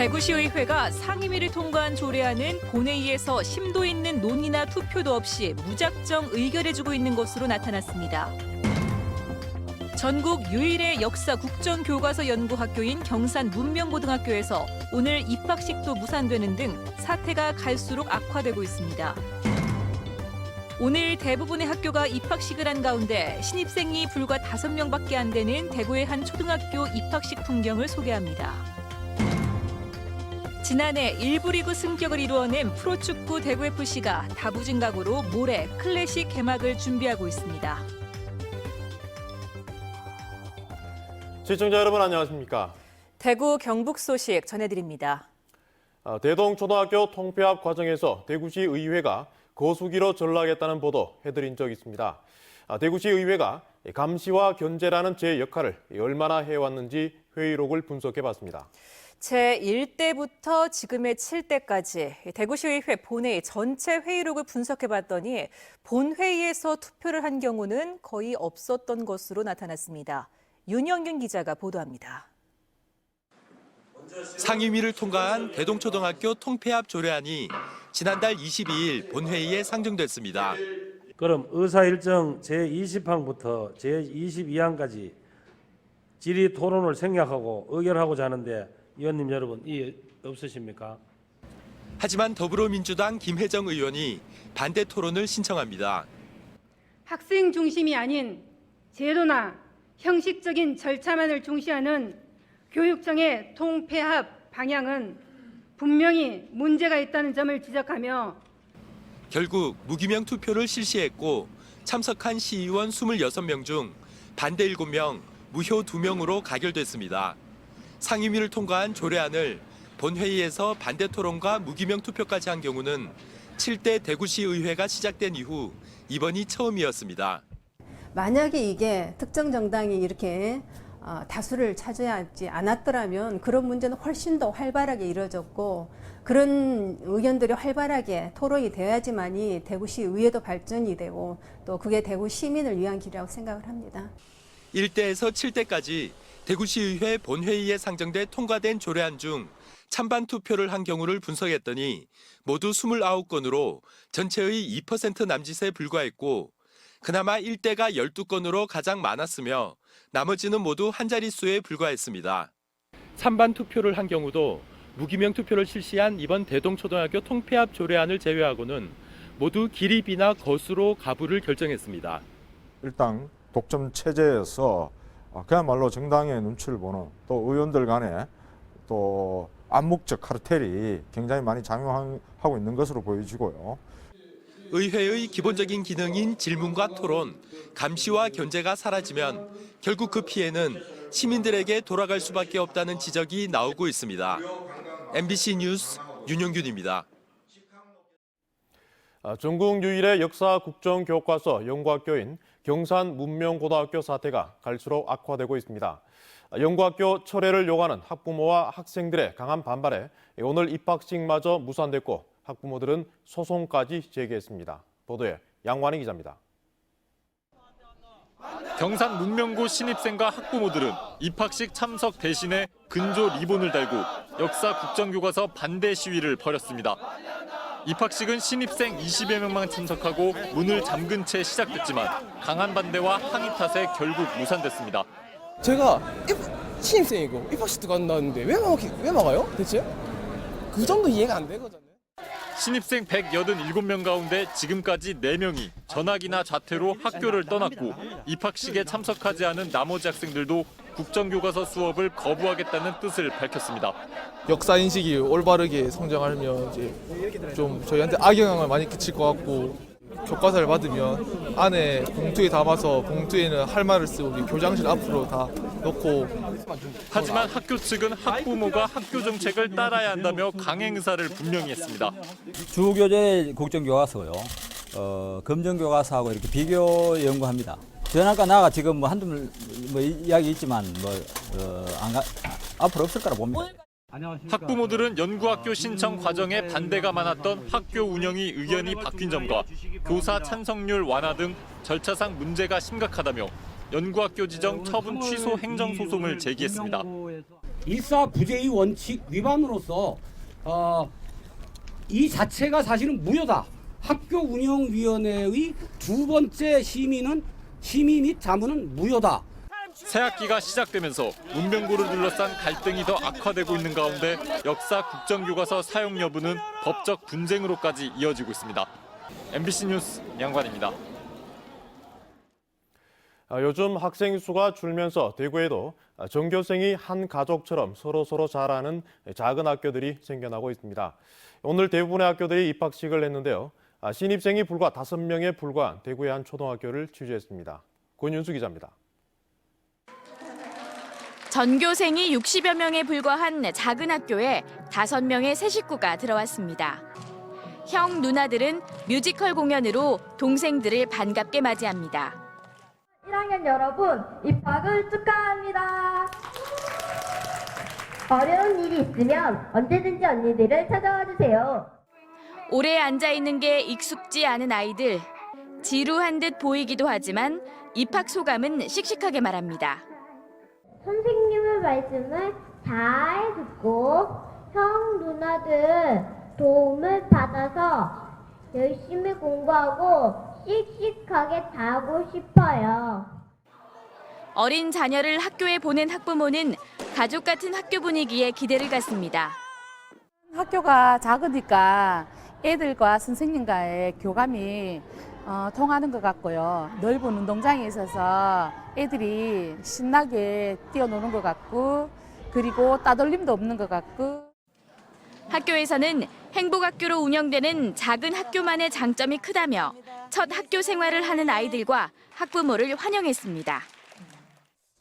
대구시의회가 상임위를 통과한 조례안은 본회의에서 심도 있는 논의나 투표도 없이 무작정 의결해주고 있는 것으로 나타났습니다. 전국 유일의 역사 국정교과서 연구학교인 경산 문명고등학교에서 오늘 입학식도 무산되는 등 사태가 갈수록 악화되고 있습니다. 오늘 대부분의 학교가 입학식을 한 가운데 신입생이 불과 5명밖에 안 되는 대구의 한 초등학교 입학식 풍경을 소개합니다. 지난해 1부 리그 승격을 이루어낸 프로축구 대구FC가 다부진 각오로 모레 클래식 개막을 준비하고 있습니다. 시청자 여러분 안녕하십니까? 대구 경북 소식 전해드립니다. 대동초등학교 통폐합 과정에서 대구시 의회가 거수기로 전락했다는 보도 해드린 적이 있습니다. 대구시 의회가 감시와 견제라는 제 역할을 얼마나 해왔는지 회의록을 분석해봤습니다. 제1대부터 지금의 7대까지 대구시의회 본회의 전체 회의록을 분석해봤더니 본회의에서 투표를 한 경우는 거의 없었던 것으로 나타났습니다. 윤영균 기자가 보도합니다. 상임위를 통과한 대동초등학교 통폐합 조례안이 지난달 22일 본회의에 상정됐습니다. 그럼 의사일정 제20항부터 제22항까지 질의 토론을 생략하고 의결하고자 하는데 의원님 여러분 이해 없으십니까? 하지만 더불어민주당 김혜정 의원이 반대 토론을 신청합니다. 학생 중심이 아닌 제도나 형식적인 절차만을 중시하는 교육청의 통폐합 방향은 분명히 문제가 있다는 점을 지적하며 결국 무기명 투표를 실시했고 참석한 시의원 26명 중 반대 7명, 무효 2명으로 가결됐습니다. 상임위를 통과한 조례안을 본회의에서 반대 토론과 무기명 투표까지 한 경우는 7대 대구시 의회가 시작된 이후 이번이 처음이었습니다. 만약에 이게 특정 정당이 이렇게 다수를 차지하지 않았더라면 그런 문제는 훨씬 더 활발하게 이루어졌고 그런 의견들이 활발하게 토론이 되어야지만이 대구시 의회도 발전이 되고 또 그게 대구 시민을 위한 길이라고 생각을 합니다. 1대에서 7대까지 대구시의회 본회의에 상정돼 통과된 조례안 중 찬반 투표를 한 경우를 분석했더니 모두 29건으로 전체의 2% 남짓에 불과했고 그나마 1대가 12건으로 가장 많았으며 나머지는 모두 한 자릿수에 불과했습니다. 찬반 투표를 한 경우도 무기명 투표를 실시한 이번 대동초등학교 통폐합 조례안을 제외하고는 모두 기립이나 거수로 가부를 결정했습니다. 일단 독점 체제에서 그야말로 정당의 눈치를 보는 또 의원들 간에 또 암묵적 카르텔이 굉장히 많이 작용하고 있는 것으로 보여지고요. 의회의 기본적인 기능인 질문과 토론, 감시와 견제가 사라지면 결국 그 피해는 시민들에게 돌아갈 수밖에 없다는 지적이 나오고 있습니다. MBC 뉴스 윤영균입니다. 전국 유일의 역사 국정교과서 연구학교인 경산 문명고등학교 사태가 갈수록 악화되고 있습니다. 연구학교 철회를 요구하는 학부모와 학생들의 강한 반발에 오늘 입학식마저 무산됐고 학부모들은 소송까지 제기했습니다. 보도에 양완희 기자입니다. 경산 문명고 신입생과 학부모들은 입학식 참석 대신에 근조 리본을 달고 역사 국정교과서 반대 시위를 벌였습니다. 입학식은 신입생 20여 명만 참석하고 문을 잠근 채 시작됐지만 강한 반대와 항의 탓에 결국 무산됐습니다. 제가 신입생이고 입학식도 간다는데 왜 막아요? 대체? 그 정도 이해가 안 되거든요. 신입생 187명 가운데 지금까지 4명이 전학이나 자퇴로 학교를 떠났고 입학식에 참석하지 않은 나머지 학생들도 국정교과서 수업을 거부하겠다는 뜻을 밝혔습니다. 역사 인식이 올바르게 성장하면 이제 좀 저희한테 악영향을 많이 끼칠 것 같고 교과서를 받으면 안에 봉투에 담아서 봉투에는 할 말을 쓰고 우리 교장실 앞으로 다 넣고. 하지만 학교 측은 학부모가 학교 정책을 따라야 한다며 강행 의사를 분명히 했습니다. 주교재 국정교과서요. 검정교과서하고 이렇게 비교 연구합니다. 전학과 나가 지금 뭐 한두 이야기 있지만 앞으로 없을 거라 봅니다. 학부모들은 연구학교 신청 과정에 반대가 많았던 학교 운영이 의견이 바뀐 점과 교사 찬성률 완화 등 절차상 문제가 심각하다며 연구학교 지정 처분 취소 행정소송을 제기했습니다. 일사부재의 원칙 위반으로서 이 자체가 사실은 무효다. 학교운영위원회의 두 번째 심의 및 자문은 무효다. 새학기가 시작되면서 문명고를 둘러싼 갈등이 더 악화되고 있는 가운데 역사 국정교과서 사용 여부는 법적 분쟁으로까지 이어지고 있습니다. MBC 뉴스 양관입니다. 요즘 학생 수가 줄면서 대구에도 전교생이 한 가족처럼 서로 잘하는 작은 학교들이 생겨나고 있습니다. 오늘 대부분의 학교들이 입학식을 했는데요. 신입생이 불과 5명에 불과한 대구의 한 초등학교를 취재했습니다. 권윤수 기자입니다. 전교생이 60여 명에 불과한 작은 학교에 5명의 새 식구가 들어왔습니다. 형, 누나들은 뮤지컬 공연으로 동생들을 반갑게 맞이합니다. 1학년 여러분, 입학을 축하합니다. 어려운 일이 있으면 언제든지 언니들을 찾아와 주세요. 오래 앉아있는 게 익숙지 않은 아이들. 지루한 듯 보이기도 하지만 입학 소감은 씩씩하게 말합니다. 선생님의 말씀을 잘 듣고 형, 누나들 도움을 받아서 열심히 공부하고 씩씩하게 자고 싶어요. 어린 자녀를 학교에 보낸 학부모는 가족 같은 학교 분위기에 기대를 갖습니다. 학교가 작으니까 애들과 선생님과의 교감이 통하는 것 같고요. 넓은 운동장에 있어서 애들이 신나게 뛰어노는 것 같고 그리고 따돌림도 없는 것 같고. 학교에서는 행복학교로 운영되는 작은 학교만의 장점이 크다며 첫 학교 생활을 하는 아이들과 학부모를 환영했습니다.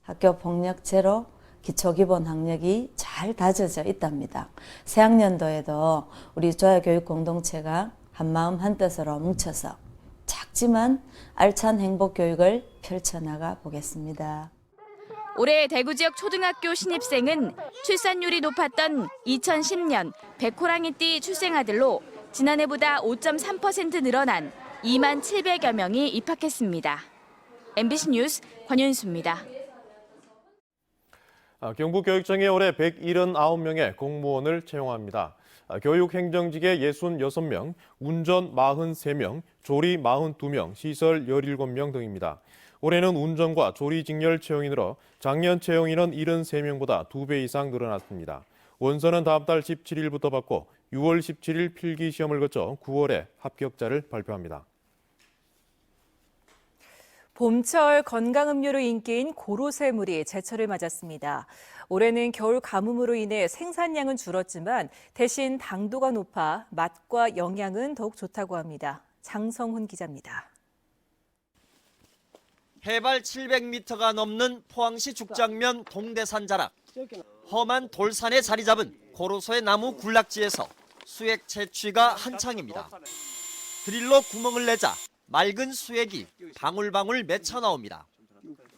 학교 폭력 제로, 기초기본 학력이 잘 다져져 있답니다. 새학년도에도 우리 조야교육 공동체가 한마음 한뜻으로 뭉쳐서 작지만 알찬 행복교육을 펼쳐나가 보겠습니다. 올해 대구 지역 초등학교 신입생은 출산율이 높았던 2010년 백호랑이띠 출생아들로 지난해보다 5.3% 늘어난 2만 700여 명이 입학했습니다. MBC 뉴스 권윤수입니다. 경북교육청이 올해 179명의 공무원을 채용합니다. 교육행정직에 66명, 운전 43명, 조리 42명, 시설 17명 등입니다. 올해는 운전과 조리 직렬 채용이 늘어 작년 채용인은 73명보다 2배 이상 늘어났습니다. 원서는 다음 달 17일부터 받고 6월 17일 필기 시험을 거쳐 9월에 합격자를 발표합니다. 봄철 건강음료로 인기인 고로쇠물이 제철을 맞았습니다. 올해는 겨울 가뭄으로 인해 생산량은 줄었지만 대신 당도가 높아 맛과 영양은 더욱 좋다고 합니다. 장성훈 기자입니다. 해발 700m가 넘는 포항시 죽장면 동대산 자락. 험한 돌산에 자리 잡은 고로쇠 나무 군락지에서 수액 채취가 한창입니다. 드릴로 구멍을 내자 맑은 수액이 방울방울 맺혀 나옵니다.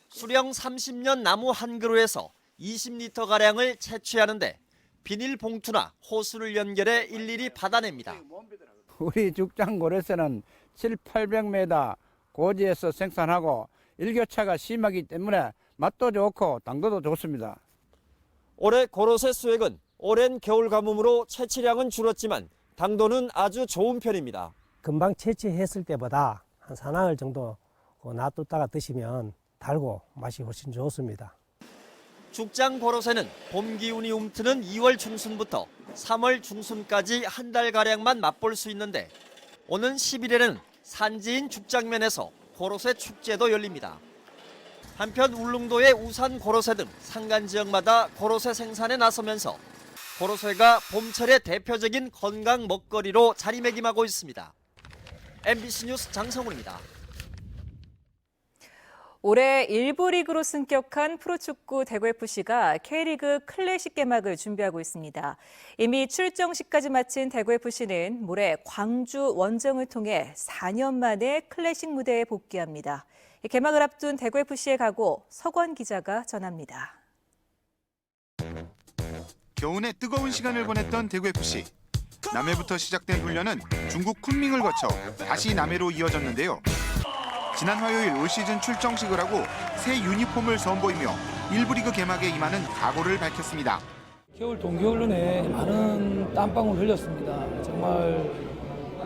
수령 30년 나무 한 그루에서 20리터가량을 채취하는데 비닐봉투나 호스를 연결해 일일이 받아냅니다. 우리 죽장 고로쇠는 700~800m 고지에서 생산하고 일교차가 심하기 때문에 맛도 좋고 당도도 좋습니다. 올해 고로쇠 수액은 오랜 겨울 가뭄으로 채취량은 줄었지만 당도는 아주 좋은 편입니다. 금방 채취했을 때보다 한 사나흘 정도 놔뒀다가 드시면 달고 맛이 훨씬 좋습니다. 죽장 고로쇠는 봄 기운이 움트는 2월 중순부터 3월 중순까지 한 달가량만 맛볼 수 있는데 오는 10일에는 산지인 죽장면에서 고로쇠 축제도 열립니다. 한편 울릉도의 우산 고로쇠 등 산간 지역마다 고로쇠 생산에 나서면서 고로쇠가 봄철의 대표적인 건강 먹거리로 자리매김하고 있습니다. MBC 뉴스 장성훈입니다. 올해 1부 리그로 승격한 프로축구 대구FC가 K리그 클래식 개막을 준비하고 있습니다. 이미 출정식까지 마친 대구FC는 모레 광주 원정을 통해 4년 만에 클래식 무대에 복귀합니다. 개막을 앞둔 대구FC의 각오 서권 기자가 전합니다. 겨우내 뜨거운 시간을 보냈던 대구FC. 남해부터 시작된 훈련은 중국 쿤밍을 거쳐 다시 남해로 이어졌는데요. 지난 화요일 올 시즌 출정식을 하고 새 유니폼을 선보이며 1부 리그 개막에 임하는 각오를 밝혔습니다. 겨울 동계훈련에 많은 땀방울 흘렸습니다. 정말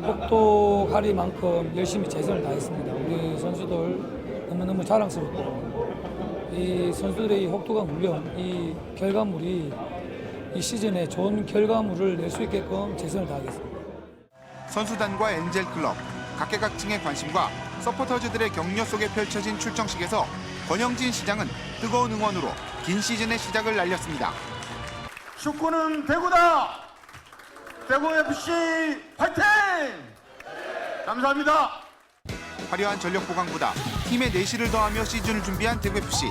혹독하리만큼 열심히 최선을 다했습니다. 우리 선수들 너무너무 자랑스럽고 이 선수들의 이 혹독한 훈련, 이 결과물이 이 시즌에 좋은 결과물을 낼 수 있게끔 최선을 다하겠습니다. 선수단과 엔젤클럽, 각계각층의 관심과 서포터즈들의 격려 속에 펼쳐진 출정식에서 권영진 시장은 뜨거운 응원으로 긴 시즌의 시작을 알렸습니다. 축구는 대구다! 대구FC 화이팅! 감사합니다. 화려한 전력 보강보다 팀의 내실을 더하며 시즌을 준비한 대구FC.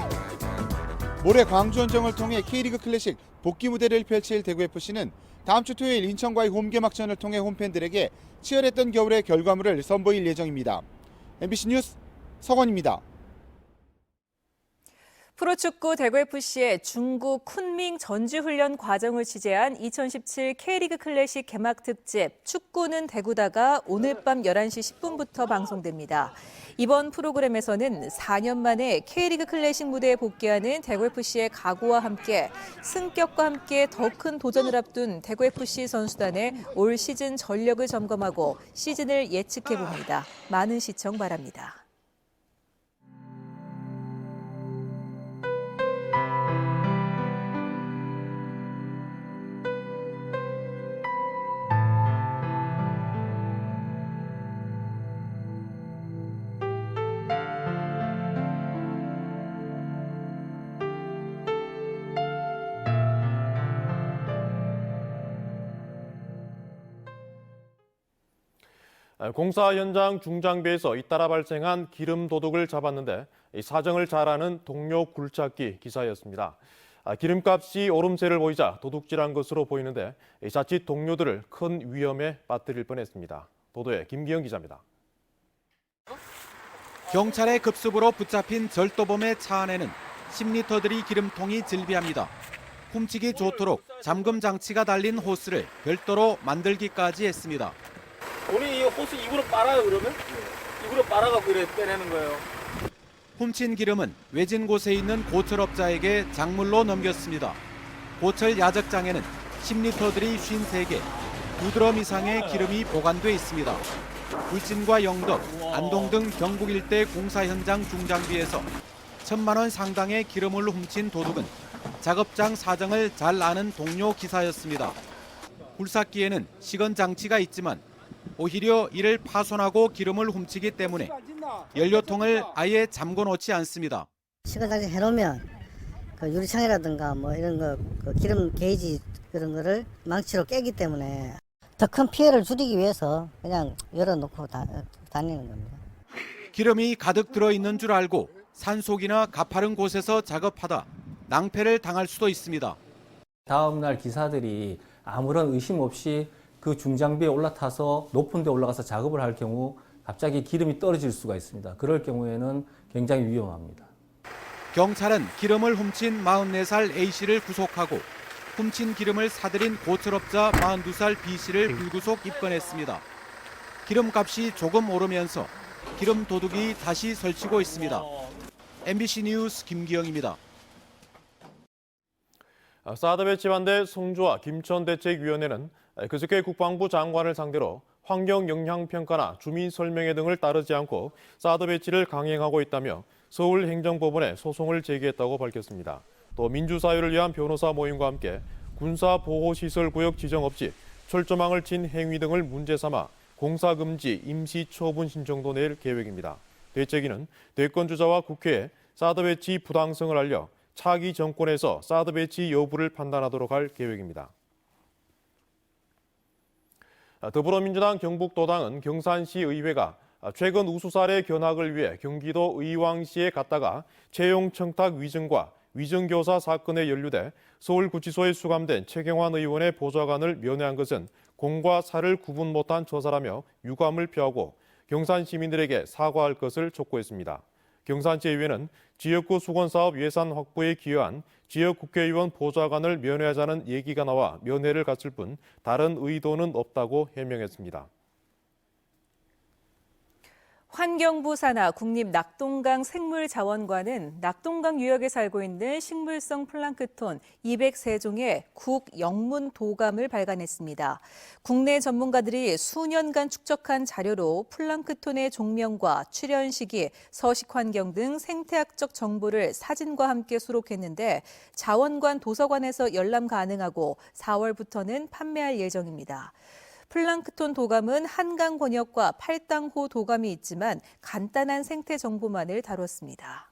올해 광주원정을 통해 K리그 클래식 복귀 무대를 펼칠 대구FC는 다음 주 토요일 인천과의 홈 개막전을 통해 홈팬들에게 치열했던 겨울의 결과물을 선보일 예정입니다. MBC 뉴스 서건입니다. 프로축구 대구FC의 중국 쿤밍 전지훈련 과정을 취재한 2017 K리그 클래식 개막 특집 축구는 대구다가 오늘 밤 11시 10분부터 방송됩니다. 이번 프로그램에서는 4년 만에 K리그 클래식 무대에 복귀하는 대구FC의 각오와 함께 승격과 함께 더 큰 도전을 앞둔 대구FC 선수단의 올 시즌 전력을 점검하고 시즌을 예측해봅니다. 많은 시청 바랍니다. 공사 현장 중장비에서 잇따라 발생한 기름 도둑을 잡았는데 사정을 잘 아는 동료 굴착기 기사였습니다. 기름값이 오름세를 보이자 도둑질한 것으로 보이는데 자칫 동료들을 큰 위험에 빠뜨릴 뻔했습니다. 보도에 김기영 기자입니다. 경찰의 급습으로 붙잡힌 절도범의 차 안에는 10리터들이 기름통이 즐비합니다. 훔치기 좋도록 잠금 장치가 달린 호스를 별도로 만들기까지 했습니다. 우리 이 호스 입으로 빨아요, 그러면? 입으로 빨아갖고 이렇게 빼내는 거예요. 훔친 기름은 외진 곳에 있는 고철업자에게 작물로 넘겼습니다. 고철 야적장에는 10리터들이 53개, 2드럼 이상의 기름이 보관돼 있습니다. 울진과 영덕, 안동 등 경북 일대 공사 현장 중장비에서 1,000만 원 상당의 기름을 훔친 도둑은 작업장 사정을 잘 아는 동료 기사였습니다. 굴삭기에는 시건 장치가 있지만 오히려 이를 파손하고 기름을 훔치기 때문에 연료통을 아예 잠궈 놓지 않습니다. 시건 장치 해놓으면 그 유리창이라든가 뭐 이런 거 그 기름 게이지 그런 거를 망치로 깨기 때문에 더 큰 피해를 줄이기 위해서 그냥 열어놓고 다니는 겁니다. 기름이 가득 들어있는 줄 알고 산속이나 가파른 곳에서 작업하다 낭패를 당할 수도 있습니다. 다음 날 기사들이 아무런 의심 없이 그 중장비에 올라타서 높은 데 올라가서 작업을 할 경우 갑자기 기름이 떨어질 수가 있습니다. 그럴 경우에는 굉장히 위험합니다. 경찰은 기름을 훔친 44살 A씨를 구속하고 훔친 기름을 사들인 고철업자 42살 B씨를 불구속 입건했습니다. 기름값이 조금 오르면서 기름 도둑이 다시 설치고 있습니다. MBC 뉴스 김기영입니다. 사드 배치 반대 송주화 김천대책위원회는 그저께 국방부 장관을 상대로 환경 영향 평가나 주민 설명회 등을 따르지 않고 사드 배치를 강행하고 있다며 서울행정법원에 소송을 제기했다고 밝혔습니다. 또 민주사회를 위한 변호사 모임과 함께 군사보호시설구역 지정 없이 철조망을 친 행위 등을 문제 삼아 공사금지 임시처분 신청도 낼 계획입니다. 대책위는 대권주자와 국회에 사드 배치 부당성을 알려 차기 정권에서 사드 배치 여부를 판단하도록 할 계획입니다. 더불어민주당 경북도당은 경산시 의회가 최근 우수사례 견학을 위해 경기도 의왕시에 갔다가 채용 청탁 위증과 위증교사 사건에 연루돼 서울구치소에 수감된 최경환 의원의 보좌관을 면회한 것은 공과 사를 구분 못한 처사라며 유감을 표하고 경산 시민들에게 사과할 것을 촉구했습니다. 경산시 의회는 지역구 수건사업 예산 확보에 기여한 지역 국회의원 보좌관을 면회하자는 얘기가 나와 면회를 갔을 뿐 다른 의도는 없다고 해명했습니다. 환경부 산하 국립낙동강 생물자원관은 낙동강 유역에 살고 있는 식물성 플랑크톤 203종의 국영문 도감을 발간했습니다. 국내 전문가들이 수년간 축적한 자료로 플랑크톤의 종명과 출현 시기, 서식 환경 등 생태학적 정보를 사진과 함께 수록했는데 자원관 도서관에서 열람 가능하고 4월부터는 판매할 예정입니다. 플랑크톤 도감은 한강 권역과 팔당호 도감이 있지만 간단한 생태 정보만을 다뤘습니다.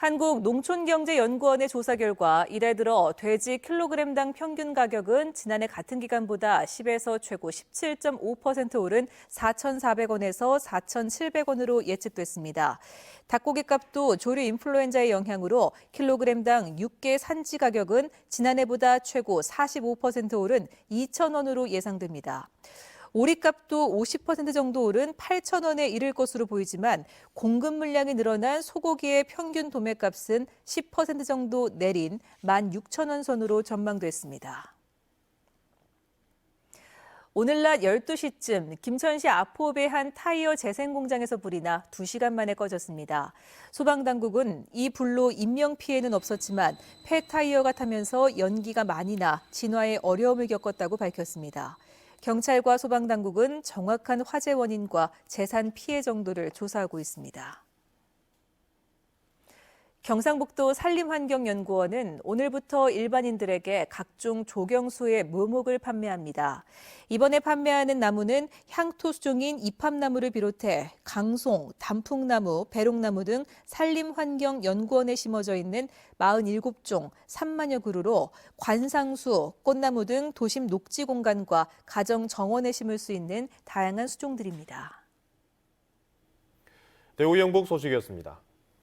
한국농촌경제연구원의 조사 결과 이달 들어 돼지 킬로그램당 평균 가격은 지난해 같은 기간보다 10에서 최고 17.5% 오른 4,400원에서 4,700원으로 예측됐습니다. 닭고기 값도 조류 인플루엔자의 영향으로 킬로그램당 육개 산지 가격은 지난해보다 최고 45% 오른 2,000원으로 예상됩니다. 오리값도 50% 정도 오른 8,000원에 이를 것으로 보이지만 공급 물량이 늘어난 소고기의 평균 도매값은 10% 정도 내린 16,000원 선으로 전망됐습니다. 오늘 낮 12시쯤 김천시 아포읍의 한 타이어 재생 공장에서 불이 나 2시간 만에 꺼졌습니다. 소방당국은 이 불로 인명피해는 없었지만 폐타이어가 타면서 연기가 많이 나 진화에 어려움을 겪었다고 밝혔습니다. 경찰과 소방당국은 정확한 화재 원인과 재산 피해 정도를 조사하고 있습니다. 경상북도 산림환경연구원은 오늘부터 일반인들에게 각종 조경수의 묘목을 판매합니다. 이번에 판매하는 나무는 향토 수종인 이팝나무를 비롯해 강송, 단풍나무, 배롱나무 등 산림환경연구원에 심어져 있는 47종 3만여 그루로 관상수, 꽃나무 등 도심 녹지 공간과 가정 정원에 심을 수 있는 다양한 수종들입니다. 대구 영북 소식이었습니다.